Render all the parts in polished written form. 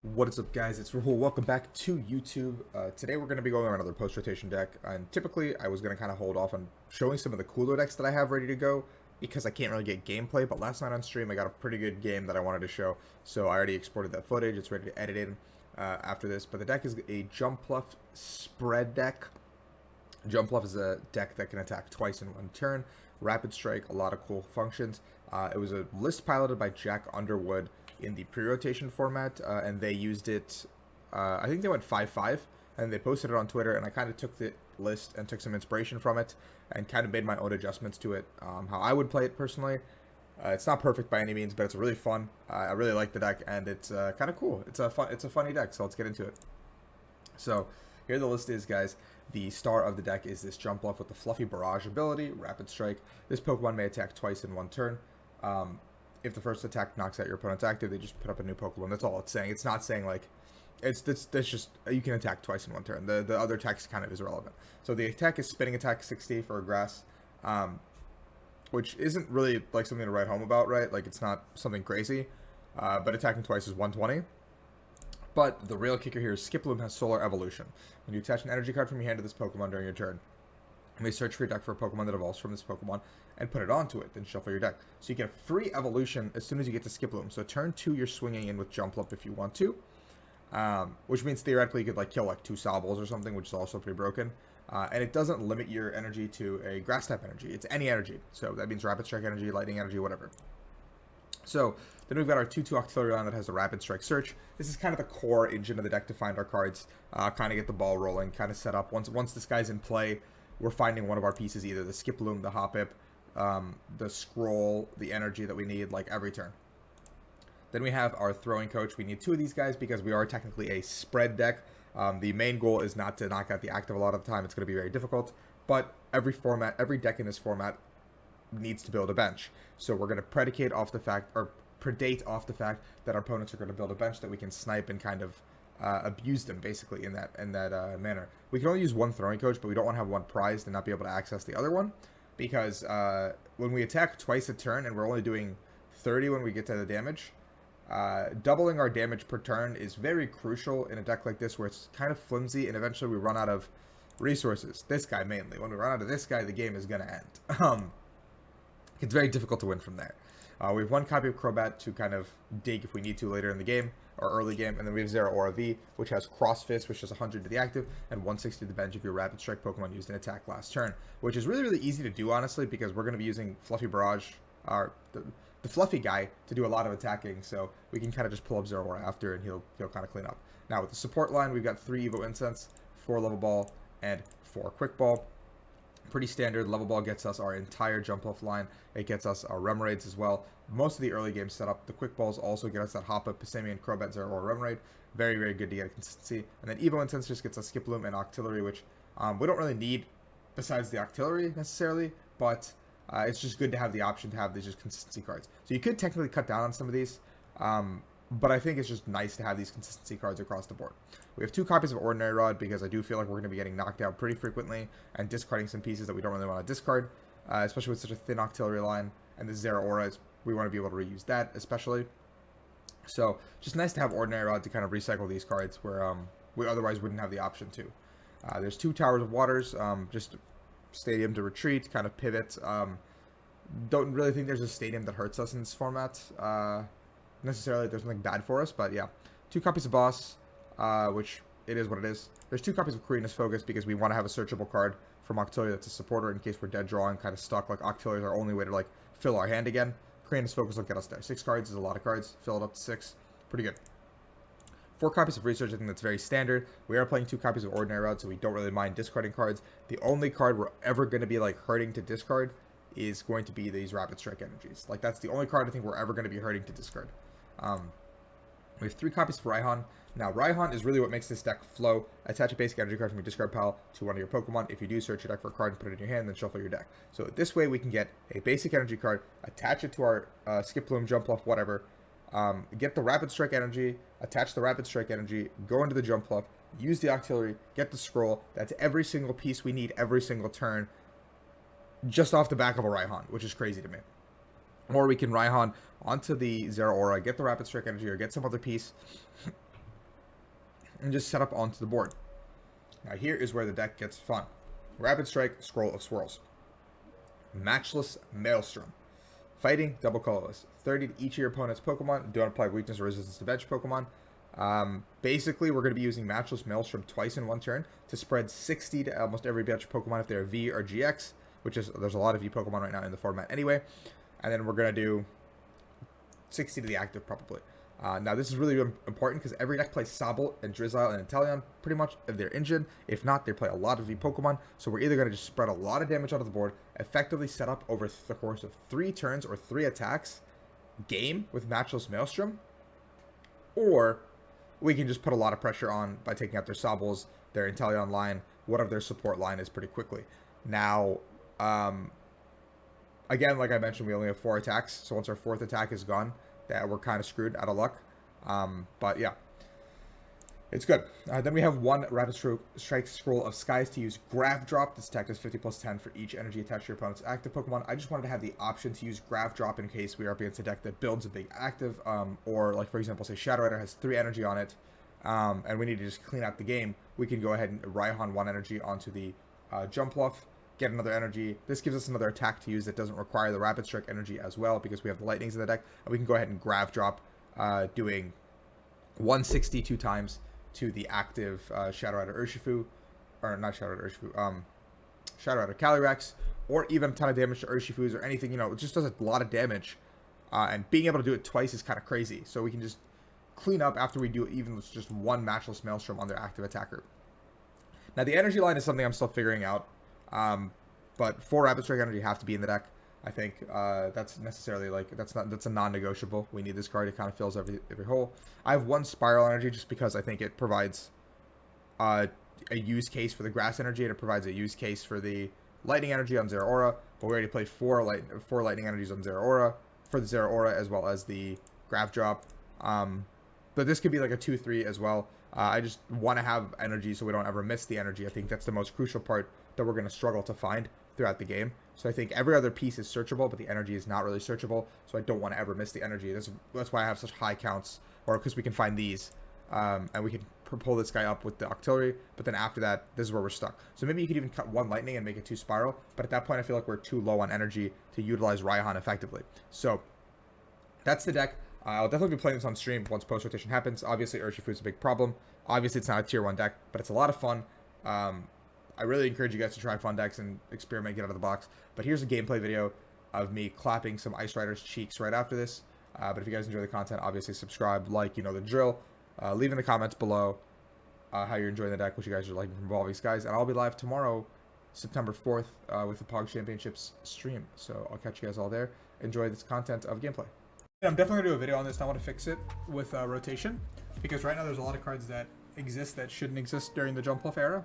What is up, guys? It's Rahul. Welcome back to YouTube. Today we're going to be going over another post-rotation deck, and typically I was going to kind of hold off on showing some of the cooler decks that I have ready to go because I can't really get gameplay, but last night on stream I got a pretty good game that I wanted to show, so I already exported that footage. It's ready to edit in after this, but the deck is a Jumpluff spread deck. Jumpluff is a deck that can attack twice in one turn, rapid strike, a lot of cool functions. It was a list piloted by Jack Underwood in the pre-rotation format, and they used it, I think they went 5-5, and they posted it on Twitter, and I kind of took the list and took some inspiration from it, and kind of made my own adjustments to it, how I would play it personally. It's not perfect by any means, but it's really fun. I really like the deck, and it's kind of cool. It's a funny deck, so let's get into it. So here the list is, guys. The star of the deck is this Jumpluff with the Fluffy Barrage ability, Rapid Strike. This Pokemon may attack twice in one turn. If the first attack knocks out your opponent's active, they just put up a new Pokemon. That's all it's saying. It's not saying like, that's just, you can attack twice in one turn. The other attacks kind of is irrelevant. So the attack is Spinning Attack 60 for a grass, which isn't really like something to write home about, right? Like it's not something crazy, but attacking twice is 120. But the real kicker here is Skiploom has Solar Evolution. When you attach an energy card from your hand to this Pokemon during your turn, you may search for your deck for a Pokemon that evolves from this Pokemon and put it onto it, then shuffle your deck. So you get a free evolution as soon as you get to Skiploom. So turn 2, you're swinging in with Jumpluff if you want to, which means theoretically you could like kill like 2 Sobbles or something, which is also pretty broken. And it doesn't limit your energy to a grass type energy. It's any energy. So that means Rapid Strike energy, Lightning energy, whatever. So then we've got our 2/2 Octillery line that has the Rapid Strike Search. This is kind of the core engine of the deck to find our cards, kind of get the ball rolling, kind of set up. Once this guy's in play, we're finding one of our pieces, either the Skiploom, the Hoppip, the Scroll, the energy that we need, like every turn. Then we have our Throwing Coach. We need 2 of these guys because we are technically a spread deck. The main goal is not to knock out the active a lot of the time. It's going to be very difficult. But every deck in this format needs to build a bench. So we're going to predate off the fact that our opponents are going to build a bench that we can snipe and kind of abuse them basically in that manner. We can only use 1 Throwing Coach, but we don't want to have 1 prized and not be able to access the other one, because when we attack twice a turn and we're only doing 30 when we get to the damage, doubling our damage per turn is very crucial in a deck like this where it's kind of flimsy and eventually we run out of resources. This guy mainly. When we run out of this guy, the game is going to end. It's very difficult to win from there. We have 1 copy of Crobat to kind of dig if we need to later in the game, or early game, and then we have Zeraora V, which has Cross Fist, which is 100 to the active, and 160 to the bench if your Rapid Strike Pokemon used an attack last turn, which is really, really easy to do, honestly, because we're going to be using Fluffy Barrage, the Fluffy guy, to do a lot of attacking, so we can kind of just pull up Zeraora after, and he'll kind of clean up. Now, with the support line, we've got 3 Evo Incense, 4 Level Ball, and 4 Quick Ball. Pretty standard. Level Ball gets us our entire Jumpluff line. It gets us our Remoraids as well. Most of the early game setup. The Quick Balls also get us that Hoppip, Passimian, Crobat, Zeraora, Remoraid. Very, very good to get a consistency. And then Evo Incense just gets us Skiploom and Octillery, which we don't really need besides the Octillery necessarily, but it's just good to have the option to have these just consistency cards. So you could technically cut down on some of these, but I think it's just nice to have these consistency cards across the board. We have 2 copies of Ordinary Rod because I do feel like we're going to be getting knocked out pretty frequently and discarding some pieces that we don't really want to discard, especially with such a thin Octillery line. And the Zeraora, we want to be able to reuse that especially. So just nice to have Ordinary Rod to kind of recycle these cards where we otherwise wouldn't have the option to. There's 2 Towers of Waters, just stadium to retreat, kind of pivot. Don't really think there's a stadium that hurts us in this format. Necessarily there's something bad for us, but yeah. 2 copies of Boss, which it is what it is. There's 2 copies of Korrina's Focus because we want to have a searchable card from Octillery that's a supporter in case we're dead drawing, kind of stuck. Like Octillery is our only way to like fill our hand again. Korrina's Focus will get us there. 6 cards is a lot of cards. Fill it up to 6. Pretty good. 4 copies of Research, I think that's very standard. We are playing 2 copies of Ordinary Rod, so we don't really mind discarding cards. The only card we're ever going to be like hurting to discard is going to be these Rapid Strike energies. Like that's the only card I think we're ever going to be hurting to discard. We have 3 copies of Raihan. Now, Raihan is really what makes this deck flow. Attach a basic energy card from your discard pile to one of your Pokemon. If you do, search your deck for a card and put it in your hand, then shuffle your deck. So this way we can get a basic energy card, attach it to our Skiploom, Jumpluff, whatever, get the Rapid Strike energy, attach the Rapid Strike energy, go into the Jumpluff, use the Octillery, get the Scroll. That's every single piece we need every single turn, just off the back of a Raihan, which is crazy to me. Or we can Raihan onto the Zeraora, get the Rapid Strike energy, or get some other piece, and just set up onto the board. Now here is where the deck gets fun. Rapid Strike, Scroll of Swirls. Matchless Maelstrom. Fighting, double colorless. 30 to each of your opponent's Pokemon. Don't apply weakness or resistance to bench Pokemon. Basically, we're going to be using Matchless Maelstrom twice in one turn to spread 60 to almost every bench Pokemon if they're V or GX, which is, there's a lot of V Pokemon right now in the format anyway. And then we're going to do 60 to the active probably. Now this is really important because every deck plays Sobble and Drizzile and Inteleon pretty much if they're injured. If not, they play a lot of V Pokemon. So we're either going to just spread a lot of damage onto the board, effectively set up over the course of 3 turns or 3 attacks game with Matchless Maelstrom, or we can just put a lot of pressure on by taking out their Sobbles, their Inteleon line, whatever their support line is pretty quickly. Now, again, like I mentioned, we only have 4 attacks. So once our 4th attack is gone, that we're kind of screwed out of luck. But yeah, it's good. Then we have 1 Rapid Strike Scroll of Skies to use Grav Drop. This attack does 50+10 for each energy attached to your opponent's active Pokemon. I just wanted to have the option to use Grav Drop in case we are up against a deck that builds a big active, or like for example, say Shadow Rider has 3 energy on it, and we need to just clean out the game. We can go ahead and Raihan 1 energy onto the Jumpluff, get another energy. This gives us another attack to use that doesn't require the Rapid Strike energy as well because we have the Lightnings in the deck. And we can go ahead and Grav Drop, doing 162 times to the active Shadow Rider Urshifu, or not Shadow Rider Urshifu, Shadow Rider Calyrex, or even a ton of damage to Urshifus or anything. You know, it just does a lot of damage. And being able to do it twice is kind of crazy. So we can just clean up after we do even just 1 Matchless Maelstrom on their active attacker. Now the energy line is something I'm still figuring out. But 4 Rapid Strike energy have to be in the deck. I think that's necessarily like that's a non-negotiable. We need this card. It kind of fills every hole. I have 1 Spiral energy just because I think it provides a use case for the Grass energy and it provides a use case for the Lightning energy on Zeraora. But we already played 4 Lightning energies on Zeraora for the Zeraora as well as the Grav Drop. But this could be like a 2-3 as well. I just want to have energy so we don't ever miss the energy. I think that's the most crucial part that we're going to struggle to find throughout the game. So I think every other piece is searchable, but the energy is not really searchable. So I don't want to ever miss the energy. That's why I have such high counts, or because we can find these, and we can pull this guy up with the Octillery. But then after that, this is where we're stuck. So maybe you could even cut 1 Lightning and make it 2 Spiral. But at that point, I feel like we're too low on energy to utilize Raihan effectively. So that's the deck. I'll definitely be playing this on stream once post-rotation happens. Obviously, Urshifu is a big problem. Obviously, it's not a tier 1 deck, but it's a lot of fun. I really encourage you guys to try fun decks and experiment, get out of the box. But here's a gameplay video of me clapping some Ice Rider's cheeks right after this. But if you guys enjoy the content, obviously subscribe, like, you know the drill. Leave in the comments below how you're enjoying the deck, what you guys are liking from Evolving Skies. And I'll be live tomorrow, September 4th, with the POG Championships stream. So I'll catch you guys all there. Enjoy this content of gameplay. I'm definitely going to do a video on this, and I want to fix it with rotation. Because right now there's a lot of cards that exist that shouldn't exist during the Jumpluff era.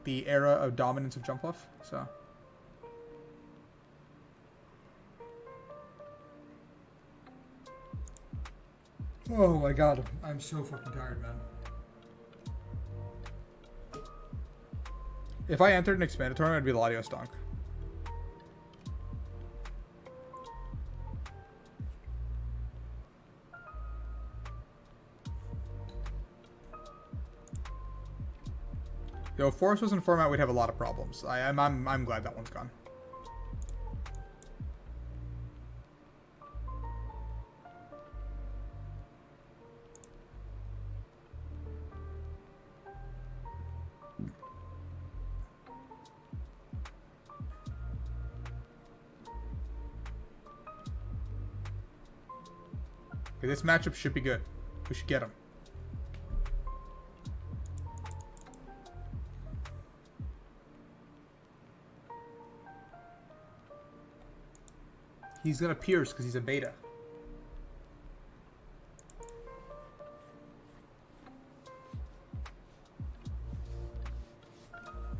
The era of dominance of Jumpluff, so. Oh my god, I'm so fucking tired, man. If I entered an expanded tournament, it'd be Latios Donk. Yo, if Forest was in format, we'd have a lot of problems. I'm glad that one's gone. Okay, this matchup should be good. We should get him. He's gonna pierce because he's a beta.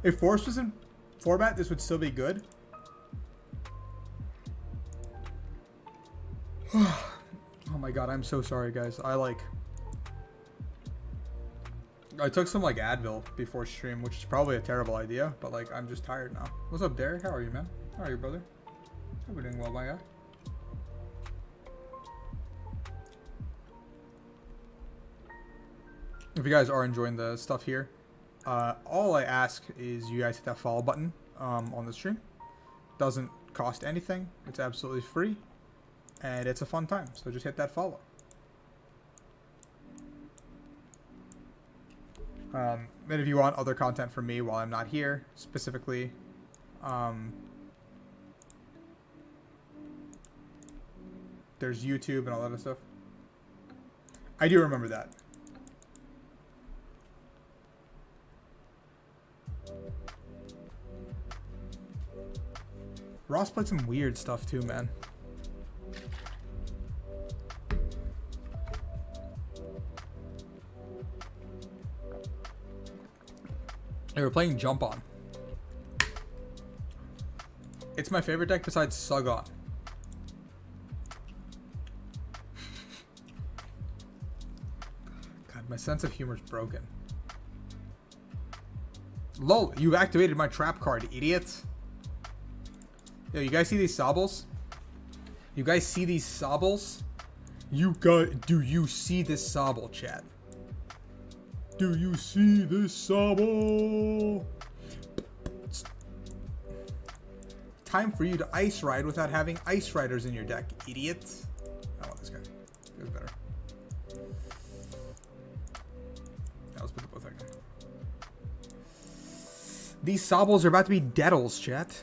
If Force was in format, this would still be good. Oh my god, I'm so sorry, guys. I took some like Advil before stream, which is probably a terrible idea, but like I'm just tired now. What's up, Derek? How are you, man? How are you, brother? Hope you're doing well, my guy. If you guys are enjoying the stuff here, all I ask is you guys hit that follow button on the stream. Doesn't cost anything. It's absolutely free. And it's a fun time. So just hit that follow. And if you want other content from me while I'm not here, specifically, there's YouTube and all that other stuff. I do remember that. Ross played some weird stuff too, man. They were playing Jump On. It's my favorite deck besides Sugon. God, my sense of humor is broken. Lol, you activated my trap card, idiot. Yo, you guys see these Sobbles? You guys see these Sobbles? Do you see this Sobble, chat? Do you see this Sobble? Time for you to Ice Ride without having Ice Riders in your deck, idiot. I want this guy. This guy's better. Yeah, let's put the both again. These Sobbles are about to be Deadles, chat.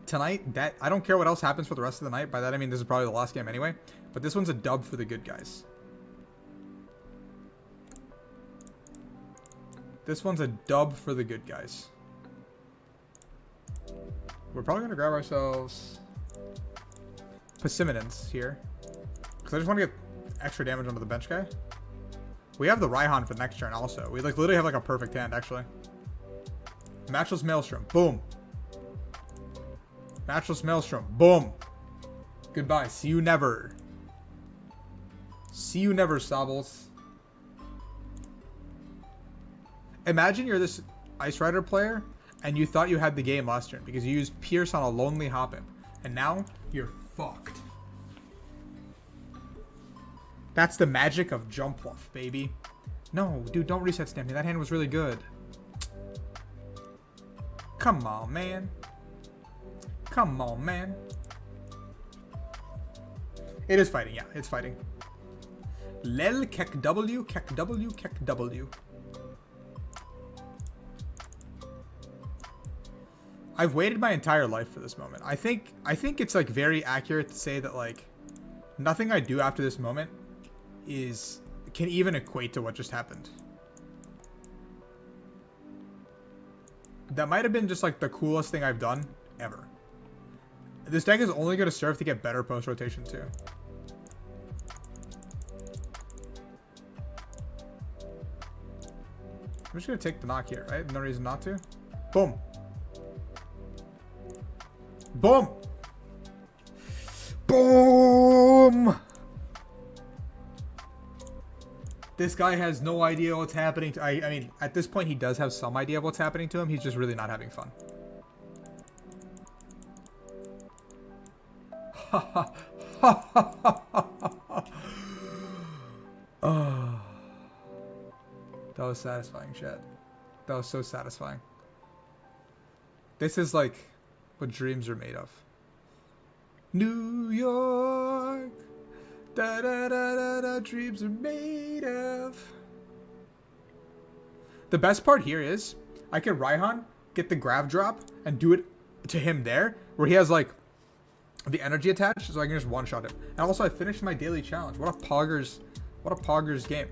Tonight, that I don't care what else happens for the rest of the night. By that I mean this is probably the last game anyway. But this one's a dub for the good guys. This one's a dub for the good guys. We're probably going to grab ourselves Passimians here. Because I just want to get extra damage onto the bench guy. We have the Raihan for the next turn also. We like literally have like a perfect hand actually. Matchless Maelstrom. Boom. Matchless Maelstrom. Boom. Goodbye. See you never. See you never, Sobbles. Imagine you're this Ice Rider player and you thought you had the game last turn because you used Pierce on a lonely Hoppip. And now you're fucked. That's the magic of Jumpluff, baby. No, dude, don't reset Stampede. That hand was really good. Come on, man. Come on, man. It is fighting, yeah, it's fighting. Lel, Kek W, Kek W, Kek W. I've waited my entire life for this moment. I think it's like very accurate to say that like nothing I do after this moment can even equate to what just happened. That might have been just like the coolest thing I've done ever. This deck is only going to serve to get better post-rotation too. I'm just going to take the knock here, right? No reason not to. Boom. Boom. Boom. This guy has no idea what's happening. I mean, at this point, he does have some idea of what's happening to him. He's just really not having fun. Oh, that was satisfying, chat. That was so satisfying. This is like what dreams are made of. New York, da da da da da, dreams are made of. The best part here is I can Raihan, get the Grav drop, and do it to him there, where he has like the energy attached, so I can just one-shot him. And also I finished my daily challenge. What a poggers game.